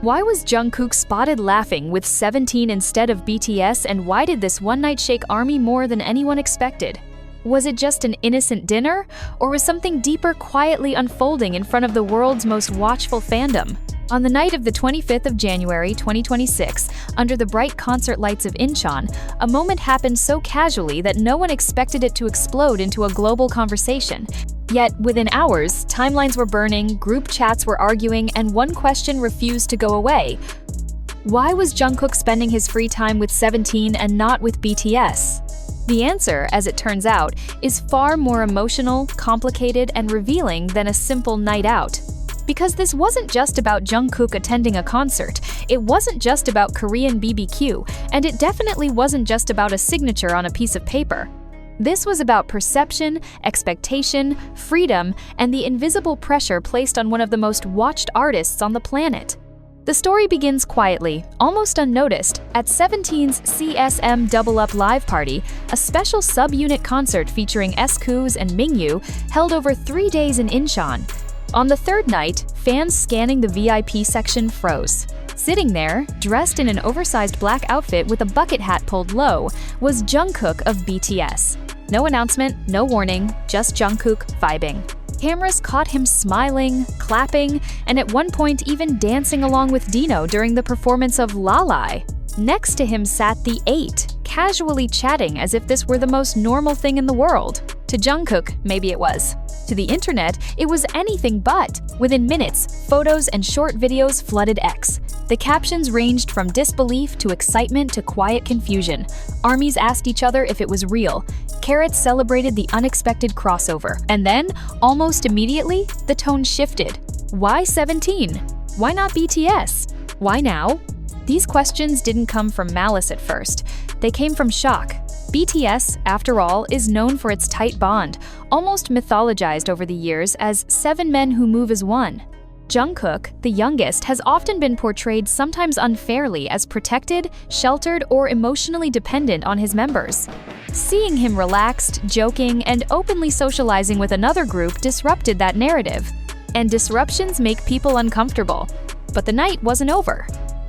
Why was Jungkook spotted laughing with 17 instead of BTS, and why did this one-night shake army more than anyone expected? Was it just an innocent dinner, or was something deeper quietly unfolding in front of the world's most watchful fandom? On the night of the 25th of January 2026, under the bright concert lights of Incheon, a moment happened so casually that no one expected it to explode into a global conversation. Yet, within hours, timelines were burning, group chats were arguing, and one question refused to go away. Why was Jungkook spending his free time with 17 and not with BTS? The answer, as it turns out, is far more emotional, complicated, and revealing than a simple night out. Because this wasn't just about Jungkook attending a concert, it wasn't just about Korean BBQ, and it definitely wasn't just about a signature on a piece of paper. This was about perception, expectation, freedom, and the invisible pressure placed on one of the most watched artists on the planet. The story begins quietly, almost unnoticed, at 17's CSM Double Up Live Party, a special subunit concert featuring SKUs and Mingyu, held over 3 days in Incheon. On the third night, fans scanning the VIP section froze. Sitting there, dressed in an oversized black outfit with a bucket hat pulled low, was Jungkook of BTS. No announcement, no warning, just Jungkook vibing. Cameras caught him smiling, clapping, and at one point even dancing along with Dino during the performance of La La. Next to him sat the 8, casually chatting as if this were the most normal thing in the world. To Jungkook, maybe it was. To the internet, it was anything but. Within minutes, photos and short videos flooded X. The captions ranged from disbelief to excitement to quiet confusion. Armies asked each other if it was real. Carrots celebrated the unexpected crossover. And then, almost immediately, the tone shifted. Why 17? Why not BTS? Why now? These questions didn't come from malice at first. They came from shock. BTS, after all, is known for its tight bond, almost mythologized over the years as 7 men who move as one. Jungkook, the youngest, has often been portrayed sometimes unfairly as protected, sheltered, or emotionally dependent on his members. Seeing him relaxed, joking, and openly socializing with another group disrupted that narrative. And disruptions make people uncomfortable. But the night wasn't over.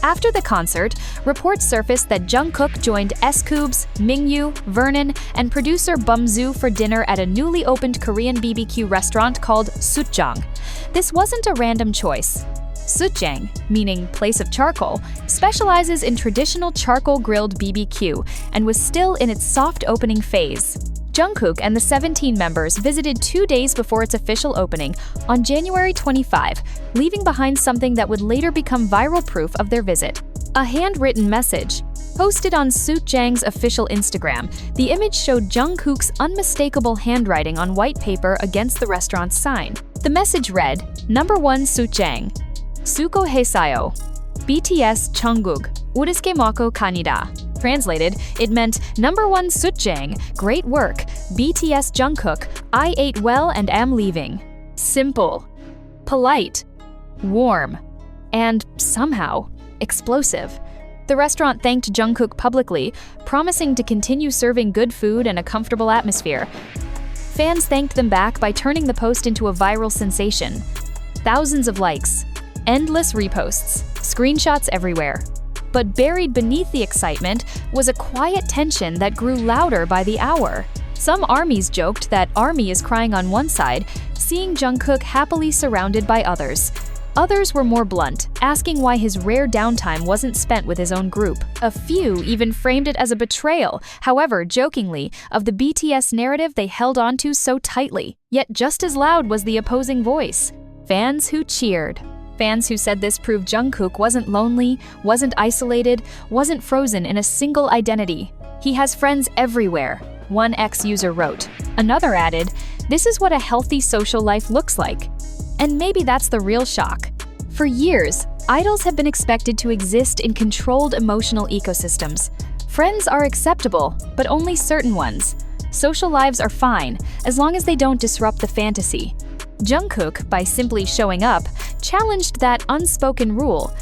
After the concert, reports surfaced that Jungkook joined SKUs, Mingyu, Vernon, and producer Bumzu for dinner at a newly opened Korean BBQ restaurant called Sutjang. This wasn't a random choice. Sutjang, meaning place of charcoal, specializes in traditional charcoal-grilled BBQ and was still in its soft opening phase. Jungkook and the 17 members visited 2 days before its official opening on January 25, leaving behind something that would later become viral proof of their visit. A handwritten message. Posted on Sutjang's official Instagram, the image showed Jungkook's unmistakable handwriting on white paper against the restaurant's sign. The message read, "Number 1 Sutjang. Suko Hesayo. BTS Jungkook. Uruske moko kanida." Translated, it meant, "Number 1 Sutjang, great work. BTS Jungkook, I ate well and am leaving." Simple, polite, warm, and somehow explosive. The restaurant thanked Jungkook publicly, promising to continue serving good food and a comfortable atmosphere. Fans thanked them back by turning the post into a viral sensation. Thousands of likes, endless reposts, screenshots everywhere. But buried beneath the excitement was a quiet tension that grew louder by the hour. Some armies joked that ARMY is crying on one side, seeing Jungkook happily surrounded by others. Others were more blunt, asking why his rare downtime wasn't spent with his own group. A few even framed it as a betrayal, however jokingly, of the BTS narrative they held onto so tightly. Yet just as loud was the opposing voice. Fans who cheered. Fans who said this proved Jungkook wasn't lonely, wasn't isolated, wasn't frozen in a single identity. He has friends everywhere, one ex-user wrote. Another added, "This is what a healthy social life looks like." And maybe that's the real shock. For years, idols have been expected to exist in controlled emotional ecosystems. Friends are acceptable, but only certain ones. Social lives are fine, as long as they don't disrupt the fantasy. Jungkook, by simply showing up, challenged that unspoken rule.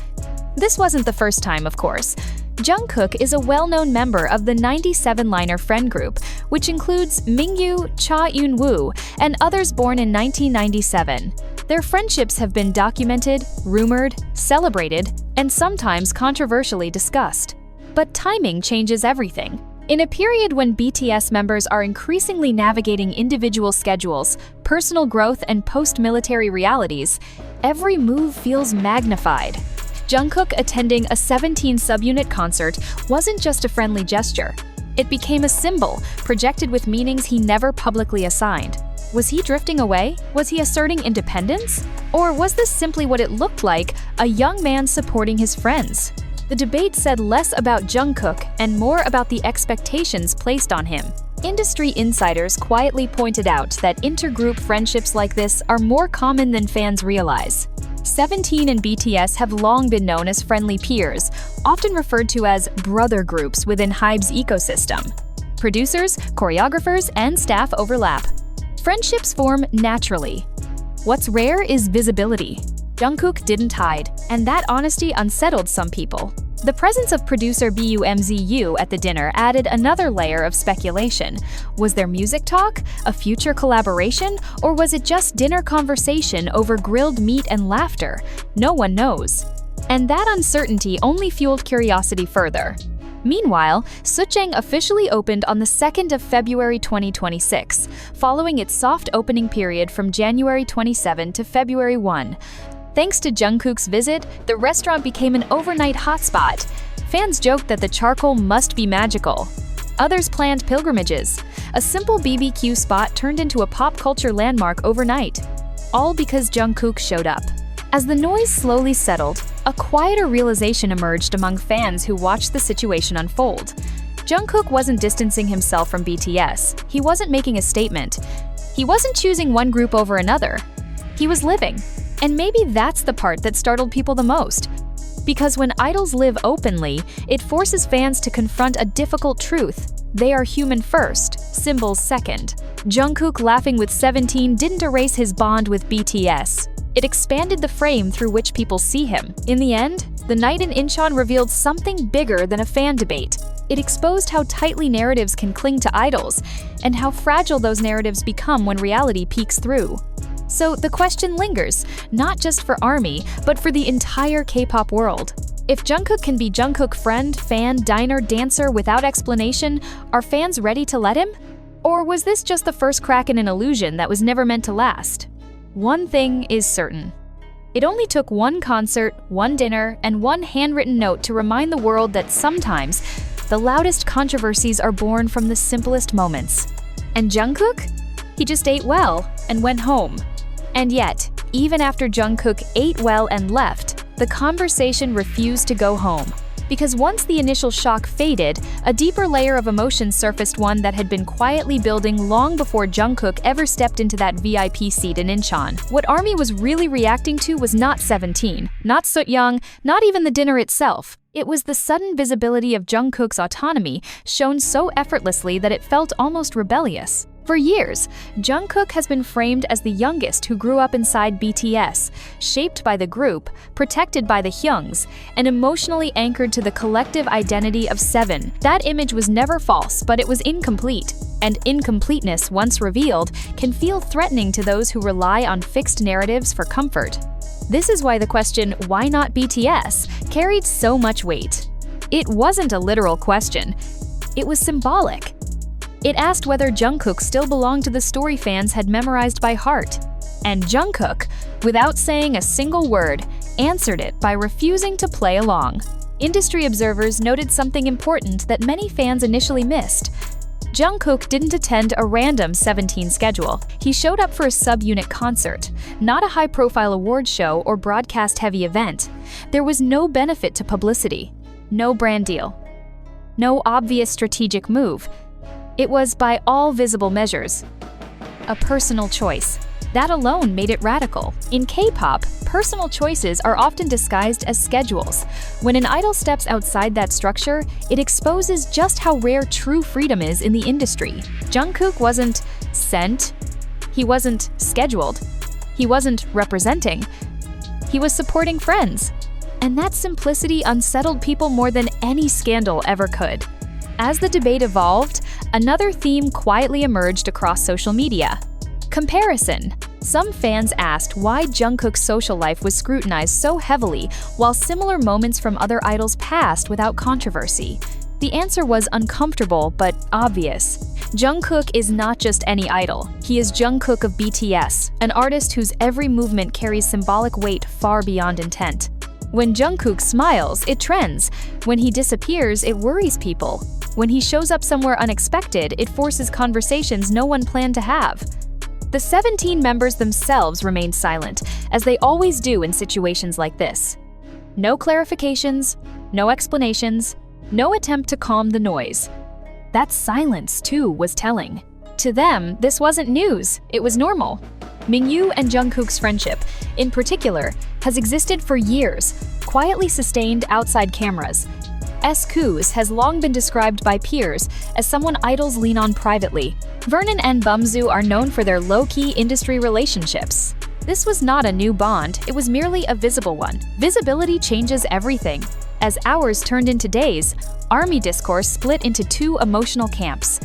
This wasn't the first time, of course. Jungkook is a well-known member of the 97-liner friend group, which includes Mingyu, Cha Eun-woo, and others born in 1997. Their friendships have been documented, rumored, celebrated, and sometimes controversially discussed. But timing changes everything. In a period when BTS members are increasingly navigating individual schedules, personal growth, and post-military realities, every move feels magnified. Jungkook attending a 17 subunit concert wasn't just a friendly gesture. It became a symbol, projected with meanings he never publicly assigned. Was he drifting away? Was he asserting independence? Or was this simply what it looked like, a young man supporting his friends? The debate said less about Jungkook and more about the expectations placed on him. Industry insiders quietly pointed out that intergroup friendships like this are more common than fans realize. 17 and BTS have long been known as friendly peers, often referred to as brother groups within HYBE's ecosystem. Producers, choreographers, and staff overlap. Friendships form naturally. What's rare is visibility. Jungkook didn't hide, and that honesty unsettled some people. The presence of producer BUMZU at the dinner added another layer of speculation. Was there music talk, a future collaboration, or was it just dinner conversation over grilled meat and laughter? No one knows. And that uncertainty only fueled curiosity further. Meanwhile, Sucheng officially opened on the 2nd of February 2026, following its soft opening period from January 27 to February 1. Thanks to Jungkook's visit, the restaurant became an overnight hotspot. Fans joked that the charcoal must be magical. Others planned pilgrimages. A simple BBQ spot turned into a pop culture landmark overnight. All because Jungkook showed up. As the noise slowly settled, a quieter realization emerged among fans who watched the situation unfold. Jungkook wasn't distancing himself from BTS. He wasn't making a statement. He wasn't choosing one group over another. He was living. And maybe that's the part that startled people the most. Because when idols live openly, it forces fans to confront a difficult truth. They are human first, symbols second. Jungkook laughing with 17 didn't erase his bond with BTS. It expanded the frame through which people see him. In the end, the night in Incheon revealed something bigger than a fan debate. It exposed how tightly narratives can cling to idols, and how fragile those narratives become when reality peeks through. So the question lingers, not just for ARMY, but for the entire K-pop world. If Jungkook can be Jungkook friend, fan, diner, dancer without explanation, are fans ready to let him? Or was this just the first crack in an illusion that was never meant to last? One thing is certain. It only took one concert, one dinner, and one handwritten note to remind the world that sometimes the loudest controversies are born from the simplest moments. And Jungkook? He just ate well and went home. And yet, even after Jungkook ate well and left, the conversation refused to go home. Because once the initial shock faded, a deeper layer of emotion surfaced, one that had been quietly building long before Jungkook ever stepped into that VIP seat in Incheon. What ARMY was really reacting to was not 17, not Sucheng, not even the dinner itself. It was the sudden visibility of Jungkook's autonomy, shown so effortlessly that it felt almost rebellious. For years, Jungkook has been framed as the youngest who grew up inside BTS, shaped by the group, protected by the Hyungs, and emotionally anchored to the collective identity of 7. That image was never false, but it was incomplete. And incompleteness, once revealed, can feel threatening to those who rely on fixed narratives for comfort. This is why the question, "Why not BTS?" carried so much weight. It wasn't a literal question. It was symbolic. It asked whether Jungkook still belonged to the story fans had memorized by heart. And Jungkook, without saying a single word, answered it by refusing to play along. Industry observers noted something important that many fans initially missed. Jungkook didn't attend a random 17 schedule. He showed up for a subunit concert, not a high-profile award show or broadcast-heavy event. There was no benefit to publicity, no brand deal, no obvious strategic move. It was, by all visible measures, a personal choice. That alone made it radical. In K-pop, personal choices are often disguised as schedules. When an idol steps outside that structure, it exposes just how rare true freedom is in the industry. Jungkook wasn't sent, he wasn't scheduled, he wasn't representing, he was supporting friends. And that simplicity unsettled people more than any scandal ever could. As the debate evolved, another theme quietly emerged across social media: comparison. Some fans asked why Jungkook's social life was scrutinized so heavily while similar moments from other idols passed without controversy. The answer was uncomfortable but obvious. Jungkook is not just any idol. He is Jungkook of BTS, an artist whose every movement carries symbolic weight far beyond intent. When Jungkook smiles, it trends. When he disappears, it worries people. When he shows up somewhere unexpected, it forces conversations no one planned to have. The 17 members themselves remained silent, as they always do in situations like this. No clarifications, no explanations, no attempt to calm the noise. That silence, too, was telling. To them, this wasn't news, it was normal. Mingyu and Jungkook's friendship, in particular, has existed for years, quietly sustained outside cameras. S.Koo's has long been described by peers as someone idols lean on privately. Vernon and Bumzu are known for their low-key industry relationships. This was not a new bond, it was merely a visible one. Visibility changes everything. As hours turned into days, ARMY discourse split into two emotional camps.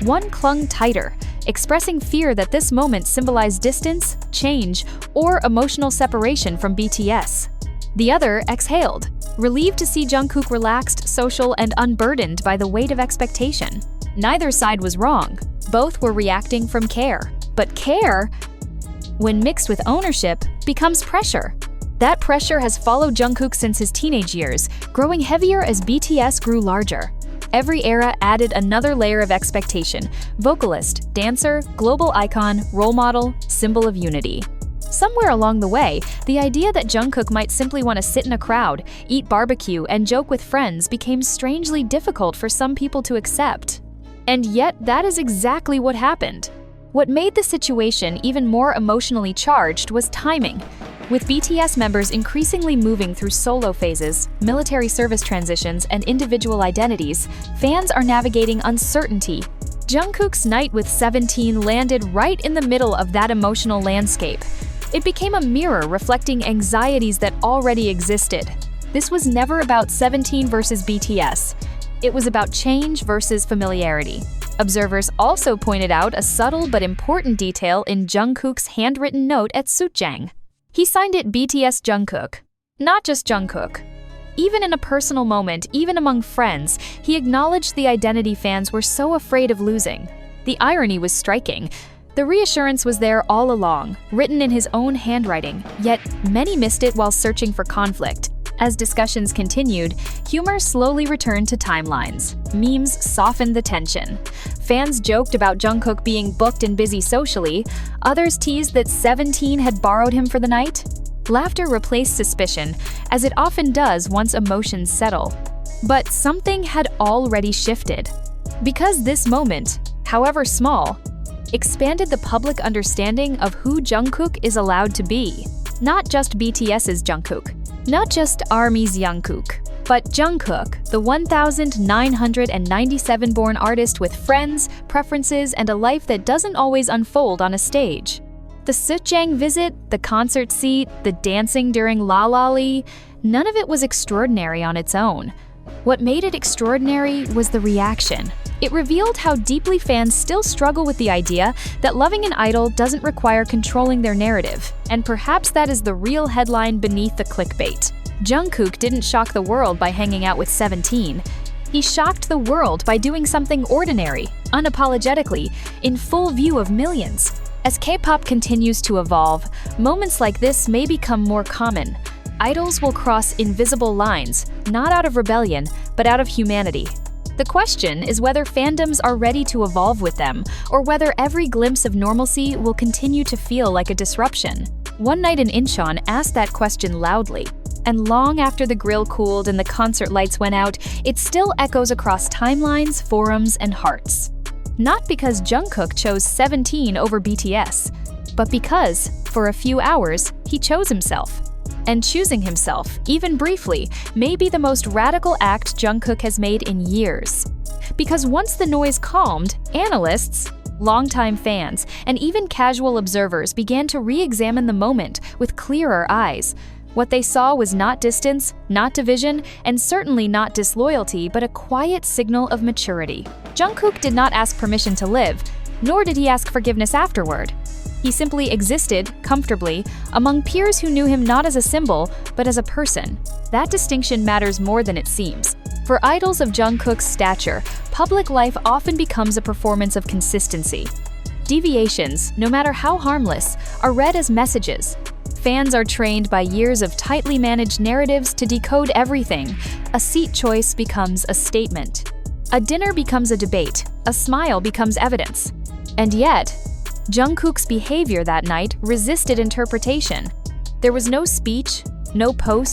One clung tighter, expressing fear that this moment symbolized distance, change, or emotional separation from BTS. The other exhaled, relieved to see Jungkook relaxed, social, and unburdened by the weight of expectation. Neither side was wrong. Both were reacting from care. But care, when mixed with ownership, becomes pressure. That pressure has followed Jungkook since his teenage years, growing heavier as BTS grew larger. Every era added another layer of expectation: vocalist, dancer, global icon, role model, symbol of unity. Somewhere along the way, the idea that Jungkook might simply want to sit in a crowd, eat barbecue, and joke with friends became strangely difficult for some people to accept. And yet, that is exactly what happened. What made the situation even more emotionally charged was timing. With BTS members increasingly moving through solo phases, military service transitions, and individual identities, fans are navigating uncertainty. Jungkook's night with 17 landed right in the middle of that emotional landscape. It became a mirror reflecting anxieties that already existed. This was never about 17 versus BTS. It was about change versus familiarity. Observers also pointed out a subtle but important detail in Jungkook's handwritten note at Suitjang. He signed it BTS Jungkook, not just Jungkook. Even in a personal moment, even among friends, he acknowledged the identity fans were so afraid of losing. The irony was striking. The reassurance was there all along, written in his own handwriting, yet many missed it while searching for conflict. As discussions continued, humor slowly returned to timelines. Memes softened the tension. Fans joked about Jungkook being booked and busy socially. Others teased that 17 had borrowed him for the night. Laughter replaced suspicion, as it often does once emotions settle. But something had already shifted. Because this moment, however small, expanded the public understanding of who Jungkook is allowed to be. Not just BTS's Jungkook, not just ARMY's Jungkook, but Jungkook, the 1997-born artist with friends, preferences, and a life that doesn't always unfold on a stage. The Suitjang visit, the concert seat, the dancing during La La Li, none of it was extraordinary on its own. What made it extraordinary was the reaction. It revealed how deeply fans still struggle with the idea that loving an idol doesn't require controlling their narrative, and perhaps that is the real headline beneath the clickbait. Jungkook didn't shock the world by hanging out with 17. He shocked the world by doing something ordinary, unapologetically, in full view of millions. As K-pop continues to evolve, moments like this may become more common. Idols will cross invisible lines, not out of rebellion, but out of humanity. The question is whether fandoms are ready to evolve with them, or whether every glimpse of normalcy will continue to feel like a disruption. One Night in Incheon asked that question loudly, and long after the grill cooled and the concert lights went out, it still echoes across timelines, forums, and hearts. Not because Jungkook chose 17 over BTS, but because, for a few hours, he chose himself. And choosing himself, even briefly, may be the most radical act Jungkook has made in years. Because once the noise calmed, analysts, longtime fans, and even casual observers began to re-examine the moment with clearer eyes. What they saw was not distance, not division, and certainly not disloyalty, but a quiet signal of maturity. Jungkook did not ask permission to live, nor did he ask forgiveness afterward. He simply existed, comfortably, among peers who knew him not as a symbol, but as a person. That distinction matters more than it seems. For idols of Jungkook's stature, public life often becomes a performance of consistency. Deviations, no matter how harmless, are read as messages. Fans are trained by years of tightly managed narratives to decode everything. A seat choice becomes a statement. A dinner becomes a debate. A smile becomes evidence. And yet, Jungkook's behavior that night resisted interpretation. There was no speech, no post,